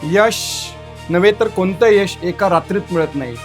यश नव्हे तर कोणतं यश एका रात्रीत मिळत नाही.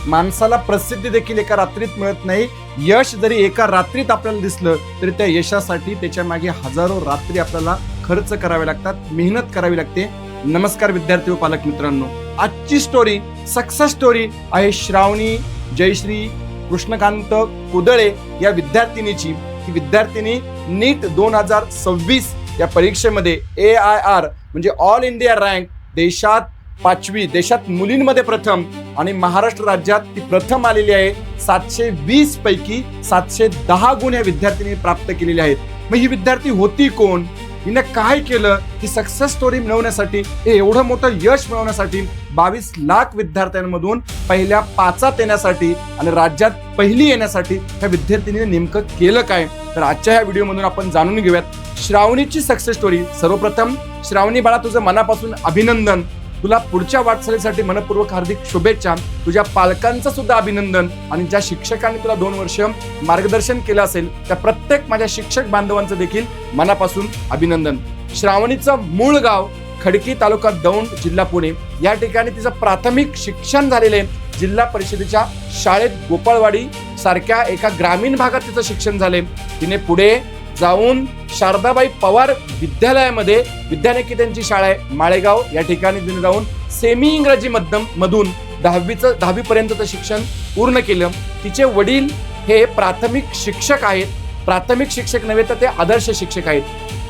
माणसाला प्रसिद्धी देखील एका रात्रीत मिळत नाही. यश जरी एका रात्रीत आपल्याला दिसलं तरी त्या यशासाठी त्याच्या मागे हजारो रात्री आपल्याला खर्च करावे लागतात, मेहनत करावी लागते. नमस्कार विद्यार्थी व पालक मित्रांनो, आजची स्टोरी सक्सेस स्टोरी आहे श्रावणी जयश्री कृष्णकांत कुदळे या विद्यार्थिनीची. ही विद्यार्थिनी नीट 2026 या परीक्षेमध्ये AIR म्हणजे ऑल इंडिया रँक देशात 5वी, देशात मुलींमध्ये प्रथम आणि महाराष्ट्र राज्यात ती प्रथम आलेली आहे. 720 पैकी 710 गुण या विद्यार्थिनी प्राप्त केलेले आहेत. मग ही विद्यार्थी होती कोण, हिने काय केलं, ही सक्सेस स्टोरी मिळवण्यासाठी, हे एवढं मोठं यश मिळवण्यासाठी, 22 लाख विद्यार्थ्यांमधून पहिल्या 5 येण्यासाठी आणि राज्यात पहिली येण्यासाठी ह्या विद्यार्थिनीने नेमकं केलं काय, तर आजच्या ह्या व्हिडिओमधून आपण जाणून घेऊयात श्रावणीची सक्सेस स्टोरी. सर्वप्रथम श्रावणी बाळा, तुझं मनापासून अभिनंदन. तुला पुढच्या वाटचालीसाठी मनपूर्वक हार्दिक शुभेच्छा. तुझ्या पालकांचं सुद्धा अभिनंदन आणि ज्या शिक्षकांनी तुला 2 वर्ष मार्गदर्शन केलं असेल त्या प्रत्येक माझ्या शिक्षक बांधवांचं देखील मनापासून अभिनंदन. श्रावणीचं मूळ गाव खडकी, तालुका दौंड, जिल्हा पुणे या ठिकाणी तिचं प्राथमिक शिक्षण झालेलं आहे. जिल्हा परिषदेच्या शाळेत गोपाळवाडी सारख्या एका ग्रामीण भागात तिचं शिक्षण झाले. तिने पुढे जाऊन शारदाबाई पवार विद्यालयामध्ये विद्यानिकेतनची शाळा आहे माळेगाव या ठिकाणी तिने जाऊन सेमी इंग्रजी मधून 10वी पर्यंतचं शिक्षण पूर्ण केलं. तिचे वडील हे प्राथमिक शिक्षक आहेत. प्राथमिक शिक्षक नव्हे तर ते आदर्श शिक्षक आहेत.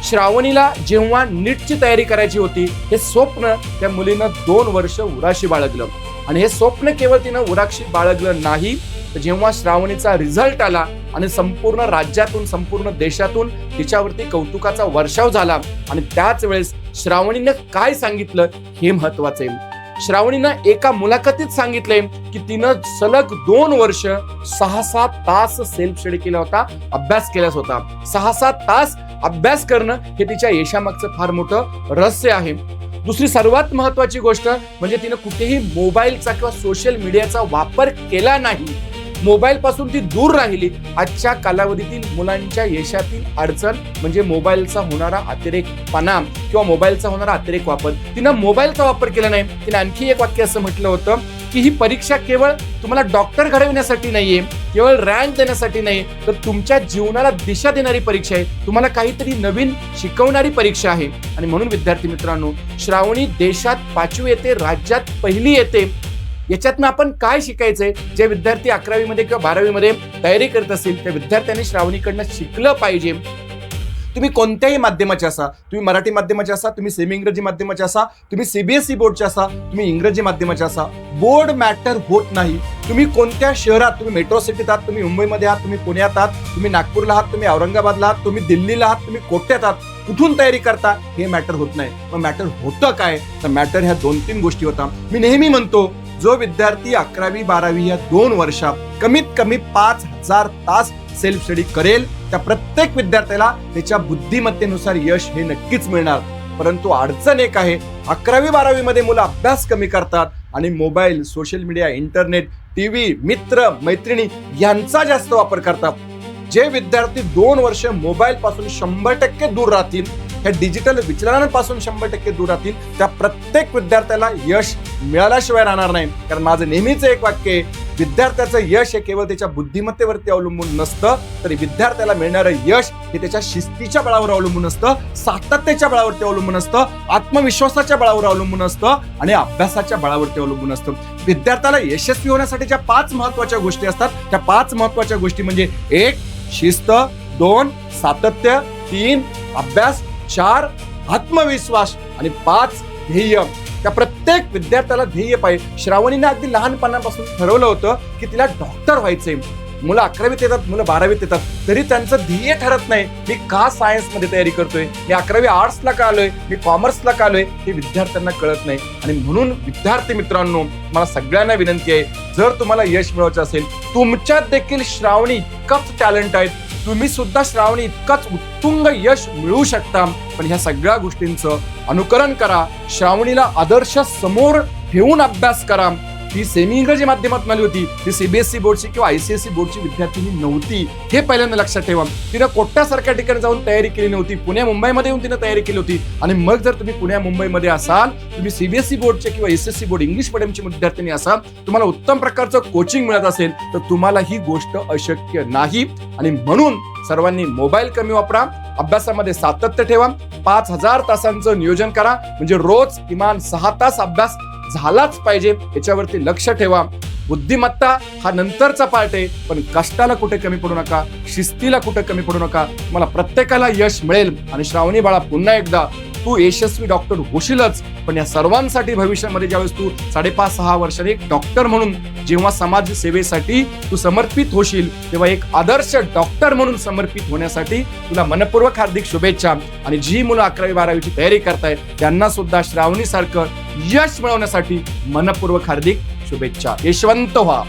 श्रावणीला जेव्हा नीटची तयारी करायची होती, हे स्वप्न त्या मुलीनं 2 वर्ष उराशी बाळगलं. आणि हे स्वप्न केवळ तिनं उराशी बाळगलं नाही, तर जेव्हा श्रावणीचा रिझल्ट आला आणि संपूर्ण राज्यातून संपूर्ण देशातून तिच्यावरती कौतुकाचा वर्षाव झाला आणि त्याच वेळेस श्रावणीनं काय सांगितलं हे महत्वाचं आहे. श्रावणीनं एका मुलाखतीत सांगितलंय की तिनं सलग 2 वर्ष 6-7 तास सेल्फ स्टडी केला होता, अभ्यास केलाच होता. 6-7 तास अभ्यास करणं हे तिच्या यशामागचं फार मोठं रहस्य आहे. दुसरी सर्वात महत्वाची गोष्ट म्हणजे तिनं कुठेही मोबाईलचा किंवा सोशल मीडियाचा वापर केला नाही. मोबाईल पासून ती दूर राहिली. आजच्या कालावधीतील मुलांच्या यशातील अडचण म्हणजे मोबाईलचा होणारा अतिरेकपणा किंवा मोबाईलचा होणारा अतिरेक वापर. तिनं मोबाईलचा वापर केला नाही. तिने आणखी एक वाक्य असं म्हटलं होतं की ही परीक्षा केवळ तुम्हाला डॉक्टर घडविण्यासाठी नाहीये, केवळ रँक देण्यासाठी नाही, तर तुमच्या जीवनाला दिशा देणारी परीक्षा आहे. तुम्हाला काहीतरी नवीन शिकवणारी परीक्षा आहे. आणि म्हणून विद्यार्थी मित्रांनो, श्रावणी देशात 5वी येते, राज्यात पहिली येते. याच्यातनं आपण काय शिकायचंय? जे विद्यार्थी 11वी मध्ये किंवा 12वी मध्ये तयारी करत असतील त्या विद्यार्थ्यांनी श्रावणीकडनं शिकलं पाहिजे. तुम्ही कोणत्याही माध्यमाचे असा, तुम्ही मराठी माध्यमाचे असा, तुम्ही सेमी इंग्रजी माध्यमाचे असा, तुम्ही CBSE बोर्डचे असा, तुम्ही इंग्रजी माध्यमाचे असा, बोर्ड मॅटर होत नाही. तुम्ही कोणत्या शहरात, तुम्ही मेट्रो सिटीत आहात, तुम्ही मुंबईमध्ये आहात, तुम्ही पुण्यात आहात, तुम्ही नागपूरला आहात, तुम्ही औरंगाबादला आहात, तुम्ही दिल्लीला आहात, तुम्ही कोट्यात आहात, कुठून तयारी करता हे मॅटर होत नाही. मग मॅटर होतं काय? तर मॅटर ह्या 2-3 गोष्टी होता. मी नेहमी म्हणतो, जो विद्यार्थी 11वी 12वी या 2 वर्षात कमीत कमी 5000 तास सेल्फ स्टडी करेल, त्या प्रत्येक विद्यार्थ्याला त्याच्या बुद्धिमत्तेनुसार यश हे नक्कीच मिळणार. परंतु अडचण एक आहे, 11वी 12वी मध्ये मुलं अभ्यास कमी करतात आणि mobile, social media, internet, TV, मित्र मैत्रिणी यांचा जास्त वापर करतात. जे विद्यार्थी 2 वर्ष मोबाईल पासून 100% दूर राहतील, ह्या डिजिटल विचलनांपासून 100% दूर राहतील, त्या प्रत्येक विद्यार्थ्याला यश मिळाल्याशिवाय राहणार नाही. कारण माझं नेहमीच एक वाक्य आहे, विद्यार्थ्याचं यश हे केवळ त्याच्या बुद्धिमत्तेवरती अवलंबून नसतं, तर विद्यार्थ्याला मिळणारं यश हे त्याच्या शिस्तीच्या बळावर अवलंबून असतं, सातत्याच्या बळावरती अवलंबून असतं, आत्मविश्वासाच्या बळावर अवलंबून असतं आणि अभ्यासाच्या बळावरती अवलंबून असतं. विद्यार्थ्याला यशस्वी होण्यासाठी ज्या 5 महत्वाच्या गोष्टी असतात, त्या 5 महत्वाच्या गोष्टी म्हणजे 1 शिस्त, 2 सातत्य, 3 अभ्यास, 4 आत्मविश्वास आणि 5 ध्येय. त्या प्रत्येक विद्यार्थ्याला ध्येय पाहिजे. श्रावणीने अगदी लहानपणापासून ठरवलं होतं की तिला डॉक्टर व्हायचंय. मुलं 11वीत येतात, मुलं 12वीत येतात, तरी त्यांचं ध्येय ठरत नाही. मी का सायन्स मध्ये तयारी करतोय, मी 11वी आर्ट्सला का आलोय, मी कॉमर्सला का आलोय, हे विद्यार्थ्यांना कळत नाही. आणि म्हणून विद्यार्थी मित्रांनो, मला सगळ्यांना विनंती आहे, जर तुम्हाला यश मिळवायचं असेल, तुमच्यात देखील श्रावणी इतकंच टॅलेंट आहे, तुम्ही सुद्धा श्रावणी इतकंच उत्तुंग यश मिळवू शकता. पण ह्या सगळ्या गोष्टींचं अनुकरण करा. श्रावणीला आदर्श समोर ठेवून अभ्यास करा. ती सेमी इंग्रजी माध्यमातून आली होती, ती सीबीएसई बोर्डची किंवा आयसीएसई बोर्डची विद्यार्थिनी नव्हती. हे पहिल्यांदा लक्षात ठेवा. तिनं कोट्टासारख्या ठिकाणी जाऊन तयारी केली नव्हती, पुण्या मुंबईमध्ये येऊन तिनं तयारी केली होती. आणि मग जर तुम्ही पुण्या मुंबईमध्ये असाल, तुम्ही सीबीएसई बोर्डचे किंवा एसएससी बोर्ड इंग्लिश मिडियमची विद्यार्थिनी असाल, तुम्हाला उत्तम प्रकारचं कोचिंग मिळत असेल तर तुम्हाला ही गोष्ट अशक्य नाही. आणि म्हणून सर्वांनी मोबाईल कमी वापरा, अभ्यासामध्ये सातत्य ठेवा, 5000 तासांचं नियोजन करा, म्हणजे रोज किमान 6 तास अभ्यास झालाच पाहिजे, याच्यावरती लक्ष ठेवा. बुद्धिमत्ता हा नंतरचा पार्ट आहे, पण कष्टाला कुठे कमी पडू नका, शिस्तीला कुठे कमी पडू नका. मला प्रत्येकाला यश मिळेल. आणि श्रावणी बाळा, पुन्हा एकदा तू यशस्वी डॉक्टर होशीलच, पण या सर्वांसाठी भविष्यामध्ये ज्यावेळेस तू 5.5-6 वर्षांनी एक डॉक्टर म्हणून जेव्हा समाज सेवेसाठी तू समर्पित होशील, तेव्हा एक आदर्श डॉक्टर म्हणून समर्पित होण्यासाठी तुला मनपूर्वक हार्दिक शुभेच्छा. आणि जी मुलं 11वी-12वीची तयारी करतायत त्यांना सुद्धा श्रावणी सारखं यश मिळवण्यासाठी मनपूर्वक हार्दिक शुभेच्छा. यशवंत व्हा.